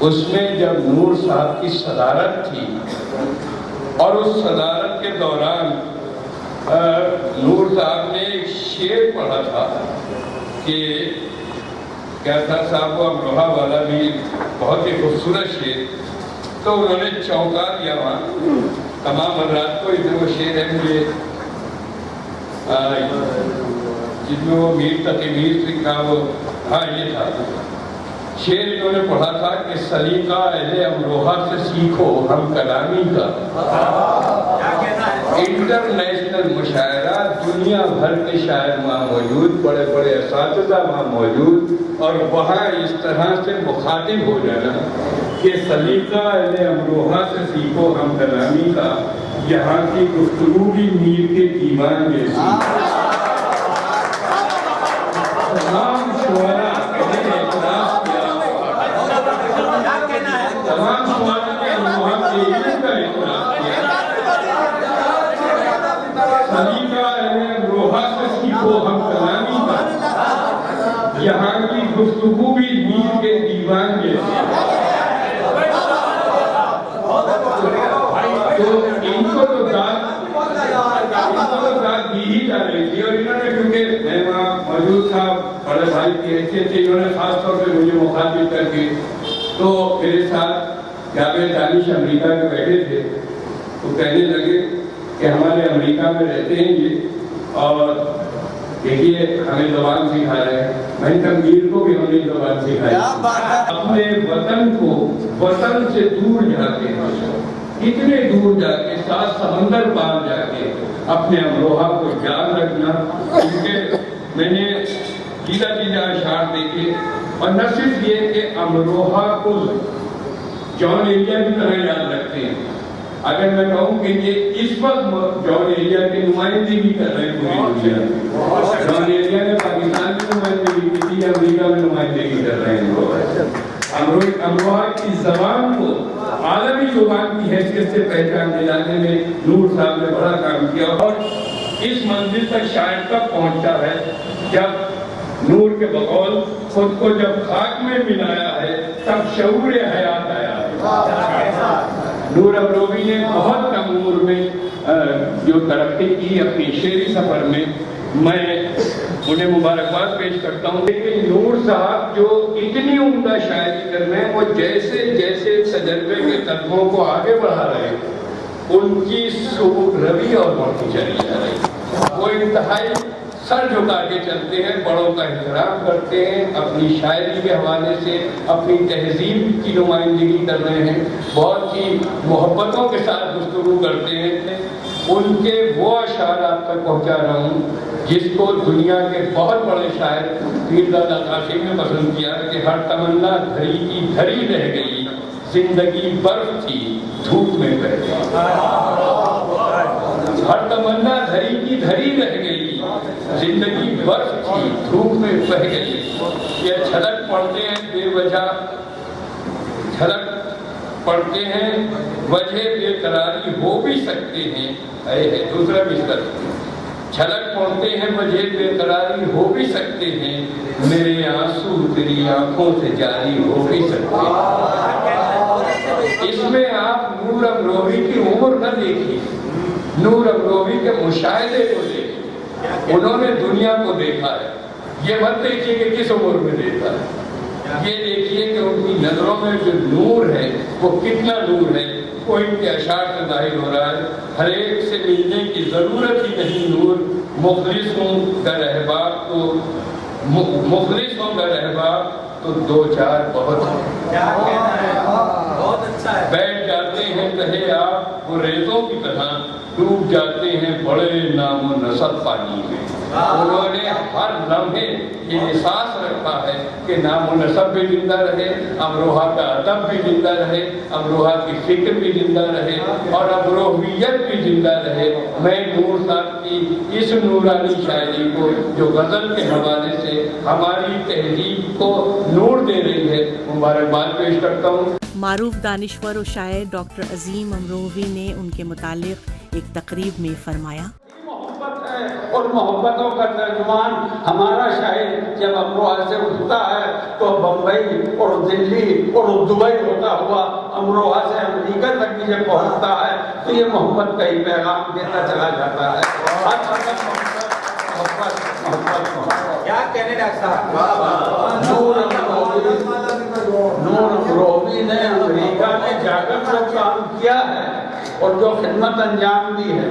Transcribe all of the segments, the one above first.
اس میں جب نور صاحب کی صدارت تھی اور اس صدارت کے دوران نور صاحب نے ایک شعر پڑھا تھا کہ کیا تھا صاحب وہ امروہہ والا بھی بہت ہی خوبصورت شعر، تو انہوں نے چونکا دیا وہاں تمام حضرات کو. ادھر وہ شعر ہے مجھے جس میں وہ میر تقی میر سنگھ کا وہ ہاں یہ تھا شعر انہوں نے پڑھا تھا کہ سلیقہ اہل امروہہ سے سیکھو ہم کلامی کا. انٹرنیشنل مشاعرہ، دنیا بھر کے شاعر وہاں موجود، بڑے بڑے اساتذہ وہاں موجود، اور وہاں اس طرح سے مخاطب ہو جانا کہ سلیقہ اہل امروہہ سے سیکھو ہم کلامی کا، یہاں کی گفتگو بھی میر کے دیوان جیسی. تمام شعراء نے اعتراض کیا، تمام شعراء نے امروہہ کے علم کا اعتراض کیا. سلیقہ اہل امروہہ سے سیکھو ہم کلامی کا، یہاں کی گفتگو بھی میر کے دیوان جیسی. تو ان کو تو داد دی ہی جا رہی تھی، اور انہوں نے کیونکہ میں وہاں موجود تھا، بڑے بھائی کی حیثیت تھی، انہوں نے خاص طور پہ مجھے مخاطب کر کے تو میرے ساتھ جاوید دانش امریکہ میں بیٹھے تھے، تو کہنے لگے کہ ہمارے امریکہ میں رہتے ہیں یہ، اور دیکھیے ہمیں زبان سکھا رہے ہیں. میں تنگیر کو بھی ہم نے زبان سکھائی. اپنے وطن کو وطن سے دور جاتے ہیں، اتنے دور جا کے 7 سمندر پار جا کے اپنے امروہہ کو یاد رکھنا. کیونکہ میں نے سیدھا سیدھا اشعار دیکھے، اور نہ صرف یہ کہ امروہہ کو جان ایریا کی طرح یاد رکھتے ہیں. اگر میں کہوں کہ یہ اس وقت جان ایریا کی نمائندگی کر رہے ہیں پوری دنیا. جان ایریا نے پاکستان کی نمائندگی کی تھی، امریکہ میں نمائندگی کر رہے ہیں. امروہہ کی زبان کو عالمی زبان کی حیثیت سے پہچان دلانے میں نور صاحب نے بڑا کام کیا، اور اس منزل تک شاید تک پہنچا ہے جب نور کے بقول خود کو جب خاک میں ملایا ہے تب شعور حیات آیا ہے. نور امروی نے بہت کم عمر میں جو ترقی کی اپنی شعری سفر میں، میں انہیں مبارکباد پیش کرتا ہوں. لیکن نور صاحب جو اتنی عمدہ شاعری کر رہے ہیں، وہ جیسے جیسے تجربے کے قدموں کو آگے بڑھا رہے ہیں، ان کی روی اور بڑھتی چلی جا رہی. وہ انتہائی سر جھکا کے چلتے ہیں، بڑوں کا احترام کرتے ہیں، اپنی شاعری کے حوالے سے اپنی تہذیب کی نمائندگی کر رہے ہیں، بہت ہی محبتوں کے ساتھ گفتگو کرتے ہیں. ان کے وہ اشعار آپ تک پہنچا رہا ہوں جس کو دنیا کے بہت بڑے شاعر پیردادا قاسم نے پسند کیا کہ ہر تمنا دھری کی دھری رہ گئی، زندگی برف تھی دھوپ میں بہہ گئی. ہر تمنا دھری کی دھری رہ گئی، زندگی برف تھی دھوپ میں بہہ گئی. یہ جھلک پڑھتے ہیں بے وجہ، جھلک پڑھتے ہیں وجہ بے قراری ہو بھی سکتے ہیں. ہے دوسرا مصرع، جھلک پڑھتے ہیں وجہ بے قراری ہو بھی سکتے ہیں، میرے آنسو تیری آنکھوں سے جاری ہو بھی سکتے ہیں. اس میں آپ نور امروی کی عمر نہ دیکھیے، نور امروی کے مشاہدے کو دیکھیے. انہوں نے دنیا کو دیکھا ہے. یہ مت دیکھیے کہ کس عمر میں دیکھا ہے، یہ دیکھیے کہ ان کی نظروں میں جو نور ہے وہ کتنا نور ہے. وہ ان کے اشعار سے ظاہر ہو رہا ہے. ہر ایک سے ملنے کی ضرورت ہی نہیں نور، مخلص ہوں گر احباب تو مخلص ہوں گر احباب تو 2-4 بہت بیٹھ جاتے ہیں کہے آپ وہ ریتوں کی طرح، ڈوب جاتے ہیں بڑے نام و نسب پانی میں. انہوں نے ہر لمحے یہ احساس رکھا ہے کہ نام و نسب بھی زندہ رہے، امروہہ کا ادب بھی زندہ رہے، امروہہ کی فکر بھی زندہ رہے، اور امروہیت بھی زندہ رہے. میں نور صاحب کی اس نورانی شاعری کو جو غزل کے حوالے سے ہماری تہذیب کو نور دے رہی ہے، مبارکباد پیش کرتا ہوں. معروف دانشور و شاعر ڈاکٹر عظیم امروی نے ان کے متعلق ایک تقریب میں فرمایا، محبت ہے اور محبتوں کا ترجمان ہمارا شاعر جب امروہہ سے اٹھتا ہے تو بمبئی اور دلی اور دبئی ہوتا ہوا امروہہ سے امریکہ تک بھی جب پہنچتا ہے تو یہ محبت کا ہی پیغام دیتا چلا جاتا ہے. کیا کہنے ڈاکٹر صاحب؟ نور امروہی نے امریکہ میں جا کر جو کام کیا ہے اور جو خدمت انجام دی ہے.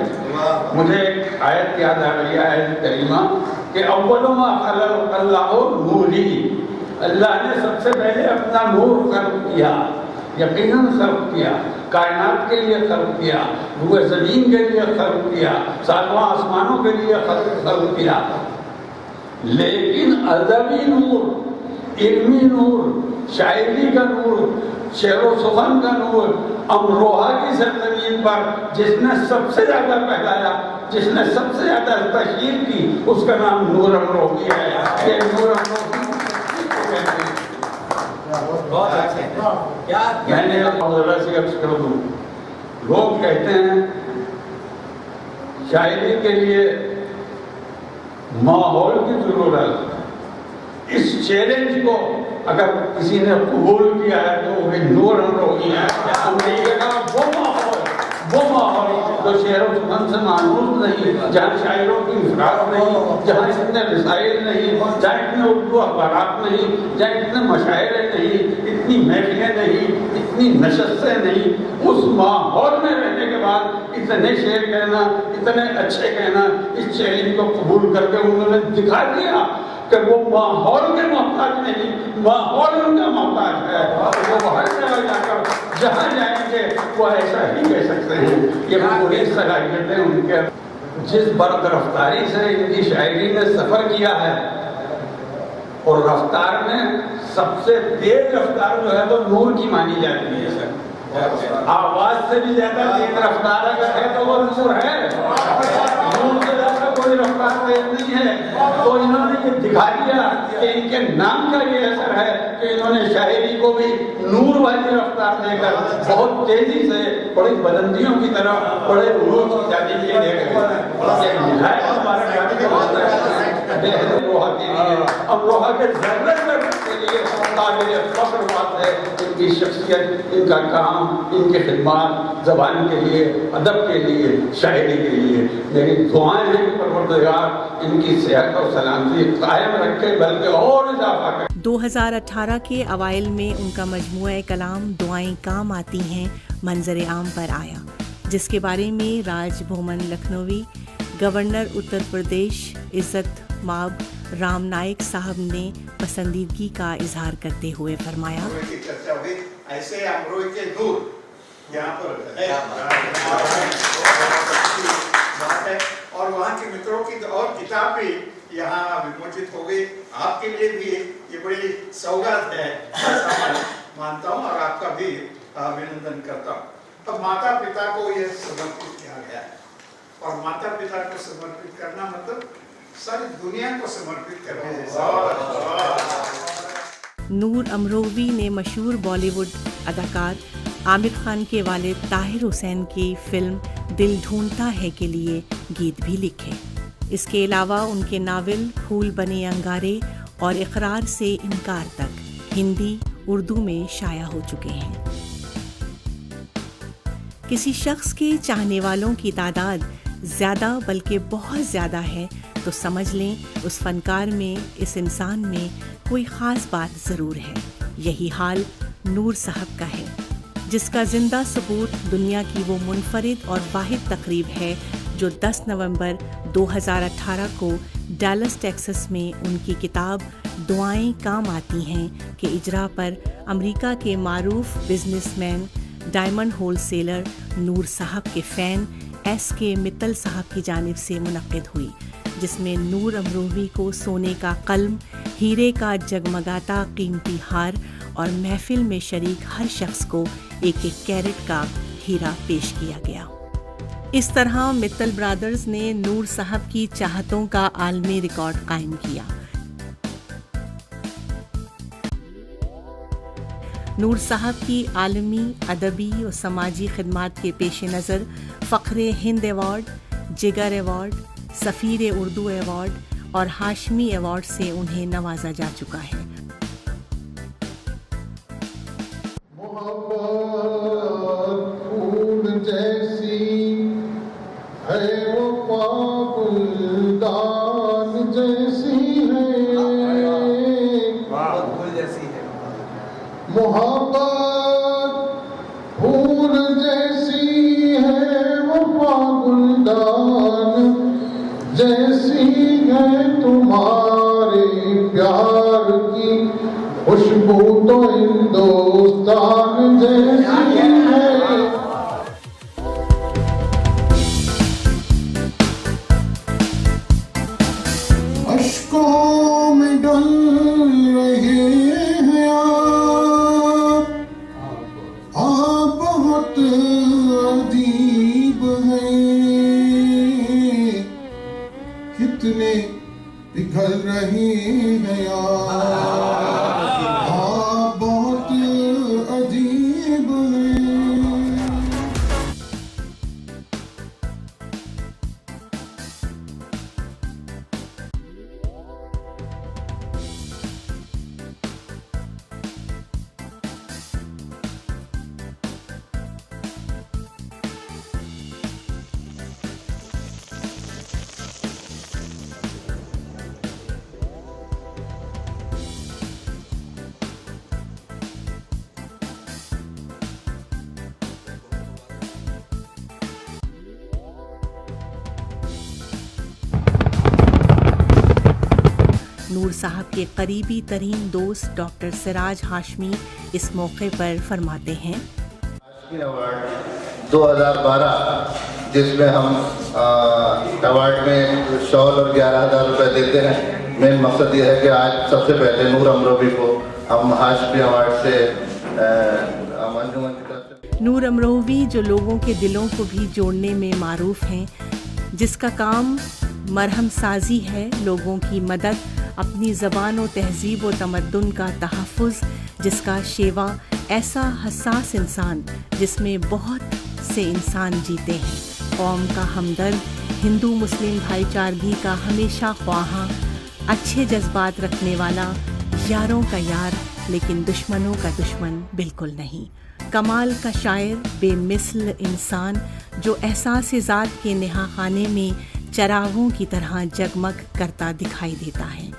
مجھے ایک آیت یاد آ رہی ہے، آیت کریمہ کہ اول ما خلق اللہ نوری، اللہ نے سب سے پہلے اپنا نور خلق کیا، یقیناً خلق کیا، کائنات کے لیے خلق کیا، روئے زمین کے لیے خلق کیا، ساتواں آسمانوں کے لیے خلق کیا. لیکن ادبی نور، علمی نور، شاعری کا نور، شعر و سخن کا نور امروہہ کی سرزمین پر جس نے سب سے زیادہ پھیلایا، جس نے سب سے زیادہ تشہیر کی، اس کا نام نور امروہی ہے. یہ نور امروہی بہت اچھا. میں نے ذرا سی عرض کر دوں، لوگ کہتے ہیں شاعری کے لیے ماحول کی ضرورت. اس چیلنج کو اگر کسی نے قبول کیا ہے تو وہ نور امروہی ہے. امریکہ کا وہ ماحول جو شعر و سخن سے مانوس نہیں، جہاں شاعروں کی افراد نہیں، جہاں اتنے رسائل نہیں، جہاں اتنے اردو اخبارات نہیں، جہاں اتنے مشاعرے نہیں، اتنی محفلیں نہیں، اتنی نشستیں نہیں، اس ماحول میں رہنے کے بعد اتنے شعر کہنا، اتنے اچھے کہنا، اس چیلنج کو قبول کر کے انہوں نے دکھا دیا کہ وہ ماحول کے محتاج نہیں، ماحول ان کا محتاج ہے. وہ ہر جگہ جا کر جہاں جائیں گے وہ ایسا ہی کہہ سکتے ہیں. یہ پوری صلاحیتیں ان کے. جس برق رفتاری سے ان کی شاعری نے سفر کیا ہے، اور رفتار میں سب سے تیز رفتار جو ہے وہ نور کی مانی جاتی ہے. آواز سے بھی زیادہ تیز رفتار اگر ہے تو وہ نور ہے. نور سے زیادہ کوئی رفتار تیز نہیں ہے. تو انہوں نے یہ دکھا دیا کہ ان کے نام کا یہ اثر ہے کہ انہوں نے شاعری کو بھی نور والی رفتار دے کر بہت تیزی سے بڑی بلندیوں کی طرف بڑے عروج کی جانب لے گئے. امروہہ کے ذرے کے لیے قابل فخر بات ہے ان کی شخصیت، ان کا کام، ان کی خدمات زبان کے لیے، ادب کے لیے، شاعری کے لیے. میری دعائیں ہیں کہ پروردگار ان کی صحت اور سلامتی قائم رکھے بلکہ اور اضافہ کرے. 2018 کے اوائل میں ان کا مجموعہ کلام دعائیں کام آتی ہیں منظر عام پر آیا، جس کے بارے میں راج بھومن لکھنوی، گورنر اتر پردیش عزت مآب رام نائک صاحب نے پسندیدگی کا اظہار کرتے ہوئے فرمایا، ایسے امروہی کے نور یہاں پر ہے اور وہاں کے متروں کی اور کتاب بھی یہاں موجود ہو گئی. آپ کے لیے بھی یہ بڑی سوگات ہے ایسا میں مانتا ہوں اور آپ کا بھی ابھینندن کرتا ہوں. اب ماتا پتا کو یہ سمرپت کیا گیا ہے اور ماتا پتا کو سمرپت کرنا مطلب ساری دنیا کو سمرپت کرنے جیسا. نور امروہی نے مشہور بالی ووڈ اداکار عامر خان کے والد طاہر حسین کی فلم دل ڈھونڈتا ہے کے لیے گیت بھی لکھے. اس کے علاوہ ان کے ناول پھول بنے انگارے اور اقرار سے انکار تک ہندی اردو میں شائع ہو چکے ہیں. کسی شخص کے چاہنے والوں کی تعداد زیادہ بلکہ بہت زیادہ ہے تو سمجھ لیں اس فنکار میں، اس انسان میں کوئی خاص بات ضرور ہے. یہی حال نور صاحب کا ہے، جس کا زندہ ثبوت دنیا کی وہ منفرد اور واحد تقریب ہے جو 10 نومبر 2018 کو ڈیلس ٹیکسس میں ان کی کتاب دعائیں کام آتی ہیں کے اجرا پر امریکہ کے معروف businessman diamond wholesaler Noor صاحب کے فین ایس کے متل صاحب کی جانب سے منعقد ہوئی، جس میں نور امروہی کو سونے کا قلم، ہیرے کا جگمگاتا قیمتی ہار اور محفل میں شریک ہر شخص کو 1-1 کیرٹ کا ہیرا پیش کیا گیا. اس طرح متل برادرز نے نور صاحب کی چاہتوں کا عالمی ریکارڈ قائم کیا. نور صاحب کی عالمی ادبی اور سماجی خدمات کے پیش نظر فخر ہند ایوارڈ، جگر ایوارڈ، سفیر اردو ایوارڈ اور ہاشمی ایوارڈ سے انہیں نوازا جا چکا ہے۔ محبت پھول جیسی ہے وفا گلدان جیسی ہے تمہارے پیار کی خوشبو تو ہندوستان جیسی ہے۔ اشکوں میں ڈل رہے ہیں آپ بہت عجیب ہیں، کتنے پگھل رہے ہیں آپ بہت عجیب ہیں۔ نور صاحب کے قریبی ترین دوست ڈاکٹر سراج ہاشمی اس موقع پر فرماتے ہیں، ہاشمی ایوارڈ 2012 جس میں ہم ایوارڈ میں شال اور 11,000 روپے دیتے ہیں، مین مقصد یہ ہے کہ آج سب سے پہلے نور امروی کو ہم ہاشمی ایوارڈ سے انجمن کی طرف سے۔ نور امروی جو لوگوں کے دلوں کو بھی جوڑنے میں معروف ہیں، جس کا کام مرہم سازی ہے، لوگوں کی مدد، اپنی زبان و تہذیب و تمدن کا تحفظ، جس کا شیوا ایسا حساس انسان جس میں بہت سے انسان جیتے ہیں، قوم کا ہمدرد، ہندو مسلم بھائی چارگی کا ہمیشہ خواہاں، اچھے جذبات رکھنے والا، یاروں کا یار لیکن دشمنوں کا دشمن بالکل نہیں، کمال کا شاعر، بے مثل انسان جو احساس ذات کے نہا خانے میں چراغوں کی طرح جگمگ کرتا دکھائی دیتا ہے۔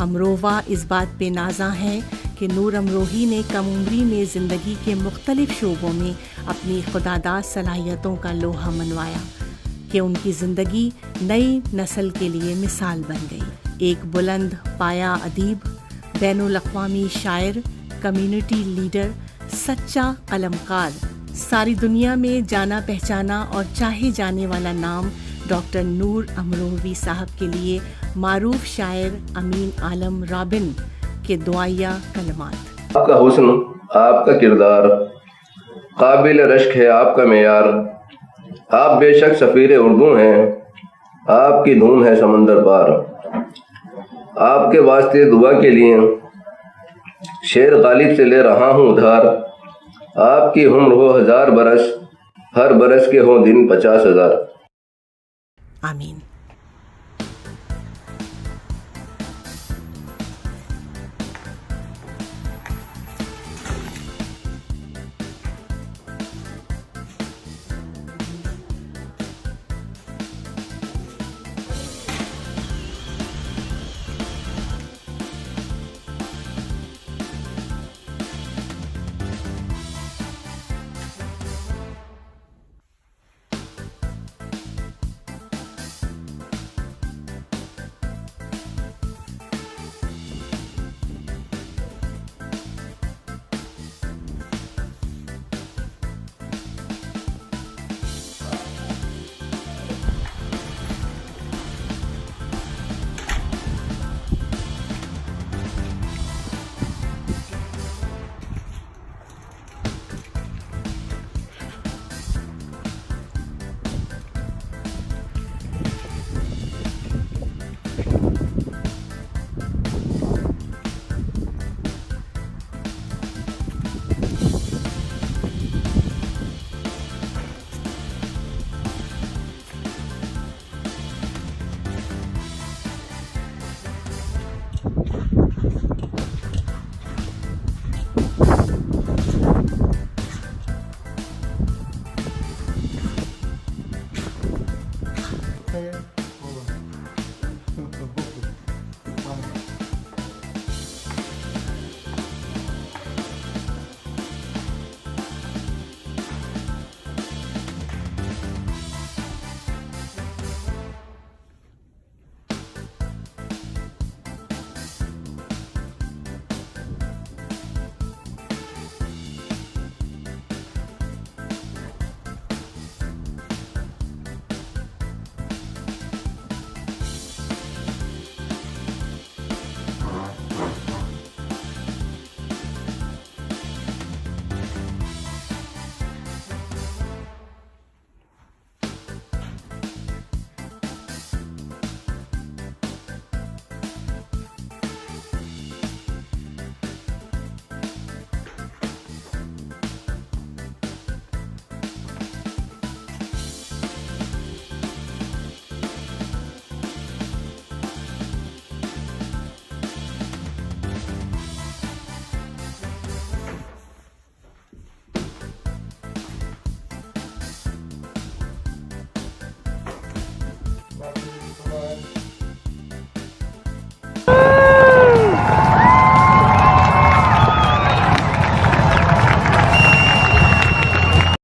امرووا اس بات پہ نازاں ہے کہ نور امروہی نے کم عمری میں زندگی کے مختلف شعبوں میں اپنی خداداد صلاحیتوں کا لوہا منوایا کہ ان کی زندگی نئی نسل کے لیے مثال بن گئی، ایک بلند پایا ادیب، بین الاقوامی شاعر، کمیونٹی لیڈر، سچا قلمکار، ساری دنیا میں جانا پہچانا اور چاہے جانے والا نام ڈاکٹر نور امروی صاحب کے لیے معروف شاعر امین عالم رابن کے دعائیہ کلمات۔ آپ کا حسن، آپ کا کردار قابل رشک ہے، آپ کا معیار، آپ بے شک سفیر اردو ہیں، آپ کی دھن ہے سمندر پار، آپ کے واسطے دعا کے لیے شیر غالب سے لے رہا ہوں ادھار، آپ کی عمر ہو 1000 برس، ہر برس کے ہوں دن 50,000۔ آمین۔ ہیں